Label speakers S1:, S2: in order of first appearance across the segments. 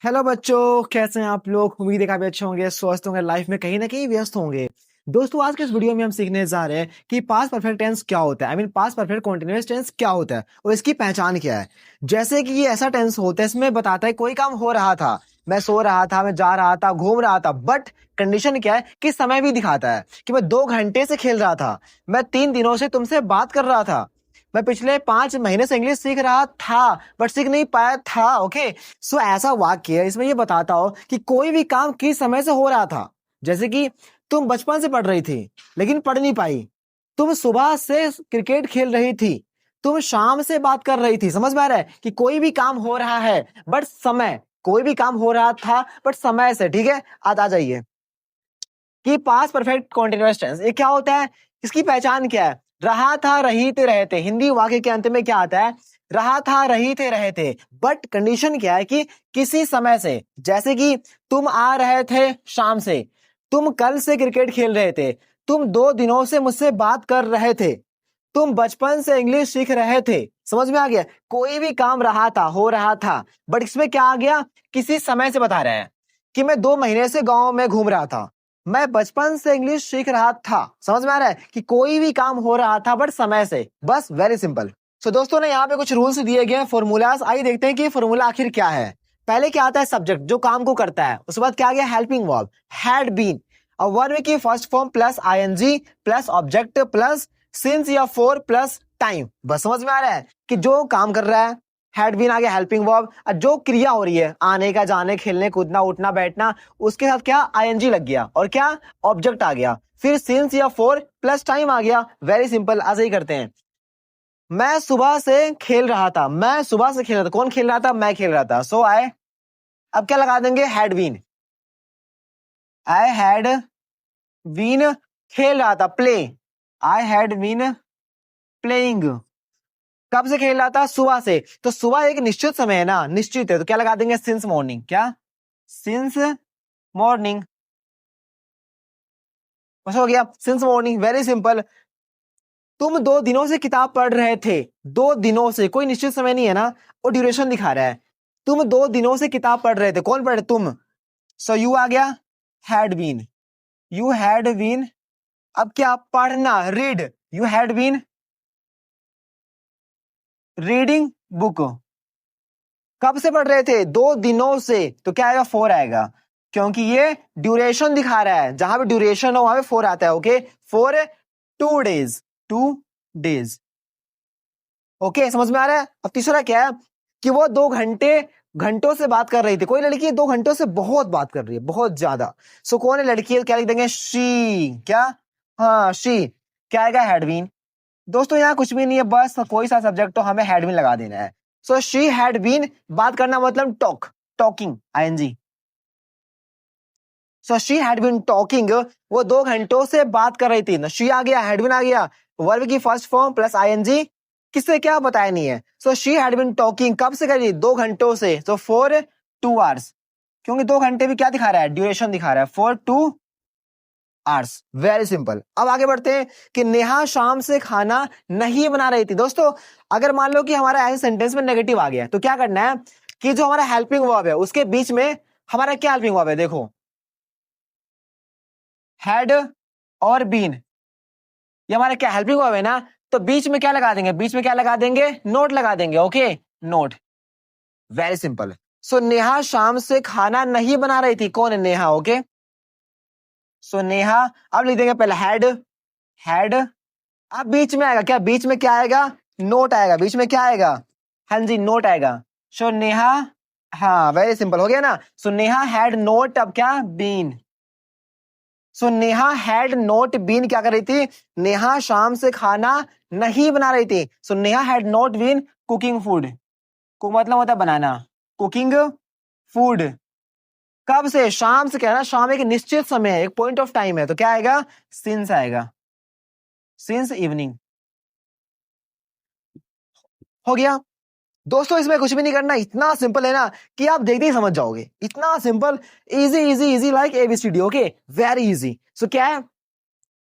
S1: Hello बच्चों, कैसे हैं आप लोग। उम्मीद है काफी अच्छे होंगे, स्वस्थ होंगे, लाइफ में कहीं ना कहीं व्यस्त होंगे। दोस्तों, आज के इस वीडियो में हम सीखने जा रहे हैं कि पास्ट परफेक्ट टेंस क्या होता है। I mean past perfect continuous tense क्या होता है और इसकी पहचान क्या है। जैसे कि ये ऐसा टेंस होता है, इसमें बताता है कोई काम हो रहा था, मैं सो रहा था, मैं जा रहा था, घूम रहा था, बट कंडीशन क्या है कि समय भी दिखाता है कि मैं 2 घंटे से खेल रहा था, मैं 3 दिनों से तुमसे बात कर रहा था, मैं पिछले 5 महीने से इंग्लिश सीख रहा था बट सीख नहीं पाया था। ओके, सो ऐसा वाक्य है, इसमें ये बताता हो कि कोई भी काम किस समय से हो रहा था। जैसे कि तुम बचपन से पढ़ रही थी लेकिन पढ़ नहीं पाई, तुम सुबह से क्रिकेट खेल रही थी, तुम शाम से बात कर रही थी। समझ में आ रहा है कि कोई भी काम हो रहा है बट समय, कोई भी काम हो रहा था बट समय से। ठीक है, आज आ जाइए कि पास्ट परफेक्ट कॉन्टिन्यूअस टेंस ये क्या होता है, इसकी पहचान क्या है। रहा था, रही थे, रहे थे। हिंदी वाक्य के अंत में क्या आता है, रहा था, रहे थे। बट कंडीशन क्या है कि किसी समय से। जैसे कि तुम आ रहे थे शाम से, तुम कल से क्रिकेट खेल रहे थे, तुम 2 दिनों से मुझसे बात कर रहे थे, तुम बचपन से इंग्लिश सीख रहे थे। समझ में आ गया, कोई भी काम रहा था, हो रहा था, बट इसमें क्या आ गया, किसी समय से बता रहे हैं कि मैं 2 महीने से गांव में घूम रहा था, मैं बचपन से इंग्लिश सीख रहा था। समझ में आ रहा है कि कोई भी काम हो रहा था बट समय से। बस वेरी सिंपल। सो दोस्तों ने यहाँ पे कुछ रूल्स दिए गए हैं, फॉर्मूलाज। आइए देखते हैं कि फॉर्मूला आखिर क्या है। पहले क्या आता है, सब्जेक्ट जो काम को करता है। उसके बाद क्या आ गया, हेल्पिंग वर्ब, हैड बीन। और वर्ब की first form plus ING plus object plus since या फॉर प्लस टाइम। बस समझ में आ रहा है कि जो काम कर रहा है, हैड बीन आ गया हेल्पिंग वर्ब, और जो क्रिया हो रही है, आने का, जाने, खेलने, कूदना, उठना, बैठना, उसके साथ क्या आईएनजी लग गया और क्या ऑब्जेक्ट आ गया, फिर सिंस या फॉर प्लस टाइम आ गया। वेरी सिंपल, ऐसे ही करते हैं। मैं सुबह से खेल रहा था, मैं सुबह से खेल रहा था, कौन खेल रहा था, मैं खेल रहा था। सो आई, अब क्या लगा देंगे, had been. I had been खेल रहा था, play, I had been playing. कब से खेल रहा था, सुबह से। तो सुबह एक निश्चित समय है ना, निश्चित है, तो क्या लगा देंगे, सिंस मॉर्निंग। क्या, सिंस मॉर्निंग। बस हो गया, सिंस मॉर्निंग, वेरी सिंपल। तुम 2 दिनों से किताब पढ़ रहे थे, 2 दिनों से, कोई निश्चित समय नहीं है ना, वो ड्यूरेशन दिखा रहा है। तुम 2 दिनों से किताब पढ़ रहे थे, कौन पढ़े, तुम। सो यू आ गया, had been, you had been. अब क्या, पढ़ना, read, you had been reading book. कब से पढ़ रहे थे, 2 दिनों से, तो क्या आएगा, फोर आएगा, क्योंकि ये ड्यूरेशन दिखा रहा है। जहां पे ड्यूरेशन हो वहां पे फोर आता है। Okay, for 2 days, 2 days. Okay, समझ में आ रहा है। अब तीसरा क्या है कि वो 2 घंटे, घंटों से बात कर रही थी। कोई लड़की 2 घंटों से बहुत बात कर रही है, बहुत ज्यादा। सो कौन है लड़की, क्या लिख देंगे, शी। क्या, हाँ शी। क्या आएगा, हैड बीन। दोस्तों यहाँ कुछ भी नहीं है, बस कोई सा सब्जेक्ट तो हमें हैड बीन लगा देना है। सो शी हैड बीन, बात करना मतलब talk, talking, ING. So she had been talking, वो 2 घंटों से बात कर रही थी ना, शी आ गया, हैड बीन आ गया, वर्ब की फर्स्ट फॉर्म प्लस आईएनजी, किससे, क्या बताया नहीं है। So she had been talking, कब से कर रही, 2 घंटों से, तो फॉर 2 आवर्स, क्योंकि 2 घंटे भी क्या दिखा रहा है, ड्यूरेशन दिखा रहा है, फॉर 2 आवर्स। Very simple. अब आगे बढ़ते हैं कि नेहा शाम से खाना नहीं बना रही थी। दोस्तों अगर मान लो कि हमारा ऐसे सेंटेंस में नेगेटिव आ गया तो क्या करना है कि जो हमारा हेल्पिंग वर्ब है उसके बीच में हमारा क्या हेल्पिंग वर्ब है, देखो, हैड और बीन, ये हमारा क्या हेल्पिंग वर्ब है ना, तो बीच में क्या लगा देंगे, बीच में क्या लगा देंगे, नोट लगा देंगे। Okay, note, very simple. So Neha शाम से खाना नहीं बना रही थी, कौन है, नेहा। ओके, सो नेहा, अब लिख देंगे पहले हैड, हैड। अब बीच में आएगा क्या, बीच में क्या आएगा, नोट आएगा, बीच में क्या आएगा, हाँ जी, नोट आएगा। सो नेहा, हाँ वेरी सिंपल, हो गया ना। सो नेहा हैड नोट, अब क्या, been. So Neha had not been, क्या कर रही थी, नेहा शाम से खाना नहीं बना रही थी। So Neha had not been cooking food, को मतलब होता है बनाना, कुकिंग फूड। कब से, शाम से, क्या है ना, शाम एक निश्चित समय है, एक पॉइंट ऑफ टाइम है, तो क्या आएगा, सिंस आएगा, सिंस इवनिंग। हो गया। दोस्तों इसमें कुछ भी नहीं करना, इतना सिंपल है ना कि आप देखते ही समझ जाओगे, इतना simple, easy easy easy, like A B C D. Okay, very easy. So क्या है,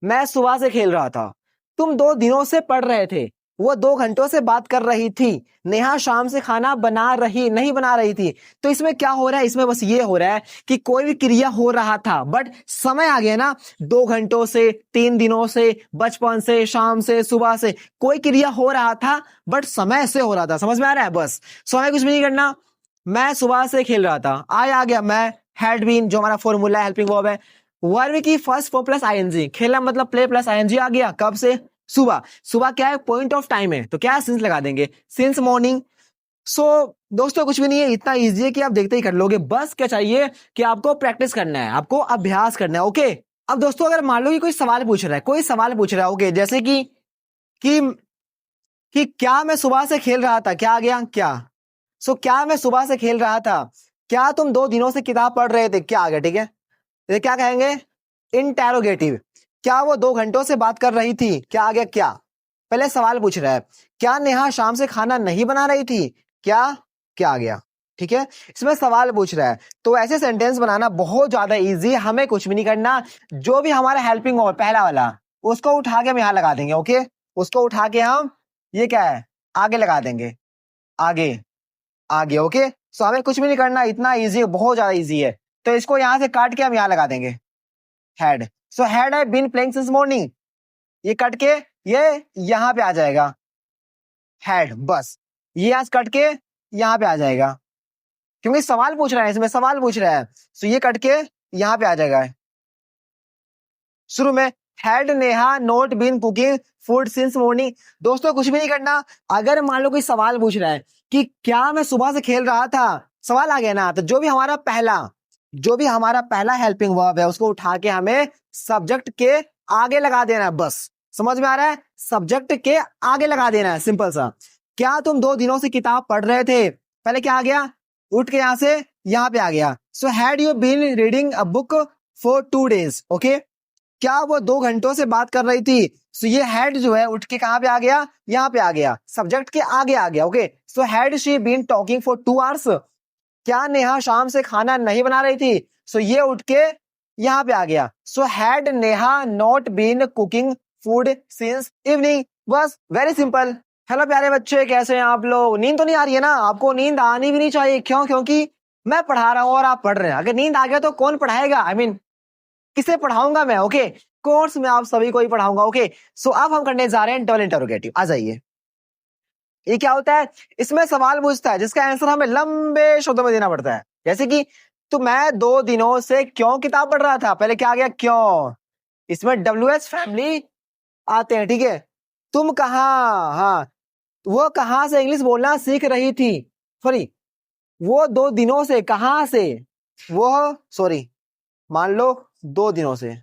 S1: मैं सुबह से खेल रहा था, तुम 2 दिनों से पढ़ रहे थे, वो 2 घंटों से बात कर रही थी। नेहा शाम से खाना नहीं बना रही थी। तो इसमें क्या हो रहा है, इसमें बस ये हो रहा है कि कोई भी क्रिया हो रहा था, बट समय आ गया ना, 2 घंटों से, 3 दिनों से, बचपन से, शाम से, सुबह से, कोई क्रिया हो रहा था बट समय से हो रहा था। समझ में आ रहा है? बस समय कुछ भी नहीं करना। मैं सुबह से खेल रहा था, आ गया मैं, हैड बीन जो हमारा फॉर्मूला हेल्पिंग वर्ब है, वर्ब की फर्स्ट फॉर्म प्लस आईएनजी, खेला मतलब प्ले प्लस आईएनजी आ गया। कब से? सुबह। सुबह क्या है? पॉइंट ऑफ टाइम है, तो क्या सिंस लगा देंगे, सिंस मॉर्निंग। सो दोस्तों कुछ भी नहीं है, इतना इजी है कि आप देखते ही कर लोगे। बस क्या चाहिए कि आपको प्रैक्टिस करना है, आपको अभ्यास करना है। ओके, अब दोस्तों अगर मान लो कि कोई सवाल पूछ रहा है, ओके, जैसे कि कि क्या मैं सुबह से खेल रहा था, क्या आ गया? क्या। सो क्या मैं सुबह से खेल रहा था, क्या तुम 2 दिनों से किताब पढ़ रहे थे, क्या आ गया? ठीक है, ये क्या कहेंगे? इंटेरोगेटिव। क्या वो 2 घंटों से बात कर रही थी, क्या आ गया? क्या। पहले सवाल पूछ रहा है, क्या नेहा शाम से खाना नहीं बना रही थी, क्या, क्या आ गया? ठीक है, इसमें सवाल पूछ रहा है। तो ऐसे सेंटेंस बनाना बहुत ज्यादा इजी है, हमें कुछ भी नहीं करना। जो भी हमारा हेल्पिंग हो पहला वाला, उसको उठा के हम यहां लगा देंगे। ओके, उसको उठा के हम, ये क्या है, आगे लगा देंगे, आगे, आगे। ओके, सो हमें कुछ भी नहीं करना, इतना इजी है, बहुत ज्यादा इजी है। तो इसको यहां से काट के हम यहां लगा देंगे, had. So had I been playing since morning, ये कट के ये यहां पे आ जाएगा, हैड। बस ये आज कट के यहां पे आ जाएगा, क्योंकि सवाल पूछ रहा है, इसमें सवाल पूछ रहा है। सो ये कट के यहां पे आ जाएगा। शुरू में had Neha not been cooking food since morning. दोस्तों कुछ भी नहीं करना। अगर मान लो कोई सवाल पूछ रहा है कि क्या मैं सुबह से खेल रहा था, सवाल आ गया ना, तो जो भी हमारा पहला हेल्पिंग वर्ब है उसको उठा के हमें सब्जेक्ट के आगे लगा देना है। बस समझ में आ रहा है? सब्जेक्ट के आगे लगा देना है, सिंपल सा। क्या तुम 2 दिनों से किताब पढ़ रहे थे, पहले क्या आ गया, उठ के यहां से यहां पे आ गया। So had you been reading a book for 2 days. Okay, क्या वो 2 घंटों से बात कर रही थी। सो ये हैड जो है उठ के कहां पे आ गया, यहां पे आ गया, सब्जेक्ट के आगे आ गया। Okay, so had she been talking for 2 hours. क्या नेहा शाम से खाना नहीं बना रही थी। सो ये उठ के यहां पे आ गया। So had Neha not been cooking food since evening. बस वेरी सिंपल। हेलो प्यारे बच्चे, कैसे हैं आप लोग? नींद तो नहीं आ रही है ना? आपको नींद आनी भी नहीं चाहिए। क्यों? क्योंकि मैं पढ़ा रहा हूं और आप पढ़ रहे हैं। अगर नींद आ गया तो कौन पढ़ाएगा? किसे पढ़ाऊंगा मैं? ओके, कोर्स में आप सभी को ही पढ़ाऊंगा। ओके, सो अब हम करने जा रहे हैं डबल इंटरोगेटिव। आ जाइए। ये क्या होता है? इसमें सवाल पूछता है जिसका आंसर हमें लंबे शब्दों में देना पड़ता है। जैसे कि तो मैं 2 दिनों से क्यों किताब पढ़ रहा था, पहले क्या आ गया, क्यों। इसमें WH फैमिली आते हैं। ठीक है, तुम कहाँ, हाँ, वो कहाँ से इंग्लिश बोलना सीख रही थी, सॉरी, वो 2 दिनों से, कहां से, वो, सॉरी, मान लो 2 दिनों से,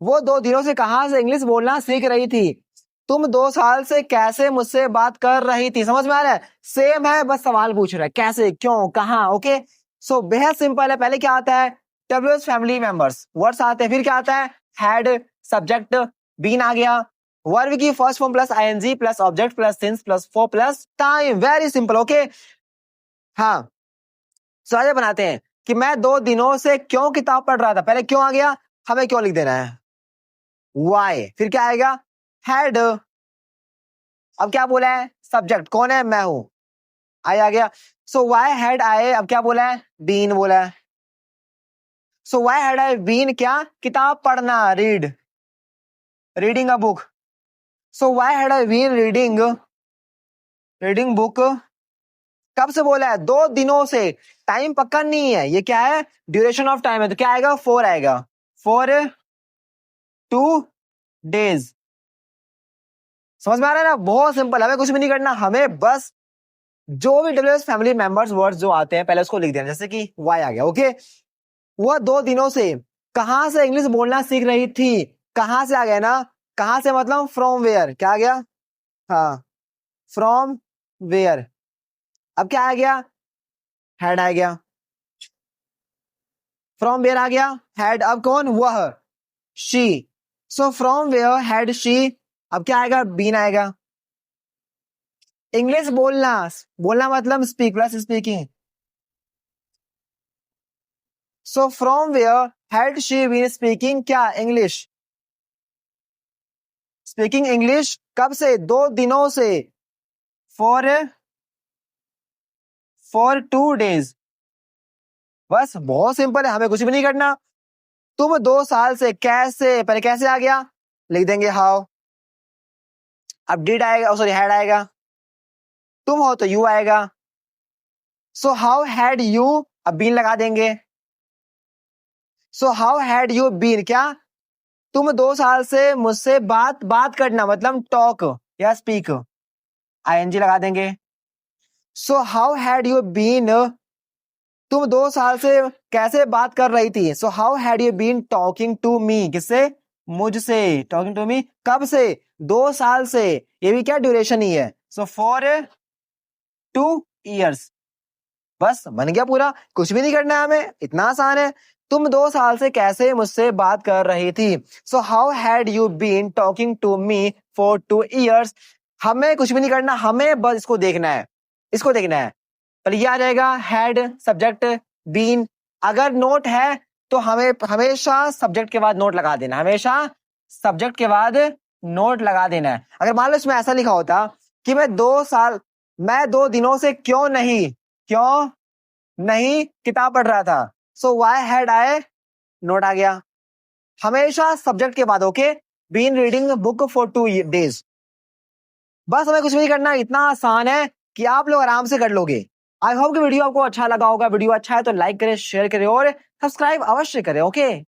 S1: वो 2 दिनों से कहां से इंग्लिश बोलना सीख रही थी। तुम 2 साल से कैसे मुझसे बात कर रही थी। समझ में आ रहा है? सेम है, बस सवाल पूछ रहा है, कैसे, क्यों, कहां। ओके, सो बेहद सिंपल है। पहले क्या आता है, WH फैमिली मेंबर्स वर्ड्स आते हैं, फिर क्या आता है, हैड, सब्जेक्ट, बीन आ गया, वर्ब की first form plus ING plus object plus since plus for plus time. Very simple. Okay, हाँ, सो आगे बनाते हैं कि मैं 2 दिनों से क्यों किताब पढ़ रहा था, पहले क्यों आ गया, हमें क्यों लिख देना है, वाई, फिर क्या आएगा, हैड। अब क्या बोला है, सब्जेक्ट कौन है, मैं हूं, आई आ गया। सो वाई हैड आई, अब क्या बोला है, बीन बोला है। So why had I been, क्या, किताब पढ़ना, read, reading a book. So why had I been reading, reading book, कब से बोला है, 2 दिनों से। टाइम पक्का नहीं है, ये क्या है, ड्यूरेशन ऑफ टाइम है, तो क्या आएगा, 4 आएगा, फॉर 2 डेज। समझ में आ रहा है ना? बहुत सिंपल, हमें कुछ भी नहीं करना, हमें बस जो भी WH फैमिली मेंबर्स वर्ड्स जो आते हैं पहले उसको लिख देना। जैसे कि वाई आ गया। ओके, वह 2 दिनों से कहां से इंग्लिश बोलना सीख रही थी, कहां से आ गया ना, कहां से मतलब फ्रॉम वेयर, क्या आ गया, हाँ, फ्रॉम वेयर। अब क्या आ गया, हैड आ गया, फ्रॉम वेयर आ गया, हैड, अब कौन, वह, she. So from where had she, अब क्या आएगा, बीन आएगा। इंग्लिश बोलना, बोलना मतलब speak plus speaking. So from where had she been speaking, क्या, इंग्लिश। स्पीकिंग इंग्लिश कब से? 2 दिनों से। For 2 days. बस बहुत सिंपल है, हमें कुछ भी नहीं करना। तुम 2 साल से, कैसे? पहले कैसे आ गया, लिख देंगे हाउ। अब डिड आएगा, सॉरी हैड आएगा। तुम हो तो यू आएगा। सो हाउ हैड यू, अब बीन लगा देंगे। So how had you been, क्या तुम 2 साल से मुझसे बात करना, मतलब टॉक या स्पीक, आईएनजी लगा देंगे। So how had you been, तुम 2 साल से कैसे बात कर रही थी? So how had you been talking to me, किससे? मुझसे। टॉकिंग टू मी कब से? 2 साल से, ये भी क्या ड्यूरेशन ही है। So for 2 years। बस बन गया पूरा, कुछ भी नहीं करना है हमें, इतना आसान है। तुम 2 साल से कैसे मुझसे बात कर रही थी? So how had you been talking to me for 2 years। हमें कुछ भी नहीं करना, हमें बस इसको देखना है, इसको देखना है। पर ये आ जाएगा हैड, सब्जेक्ट, बीन। अगर नोट है तो हमें हमेशा सब्जेक्ट के बाद नोट लगा देना, हमेशा सब्जेक्ट के बाद नोट लगा देना है। अगर मान लो इसमें ऐसा लिखा होता कि मैं 2 दिनों से क्यों नहीं किताब पढ़ रहा था, so why had I, not आ गया। हमेशा सब्जेक्ट के बाद, okay. Been reading book for 2 days। बस हमें कुछ भी नहीं करना, इतना आसान है कि आप लोग आराम से कर लोगे। आई होप कि वीडियो आपको अच्छा लगा होगा। वीडियो अच्छा है तो लाइक करें, शेयर करें और सब्सक्राइब अवश्य करें, ओके।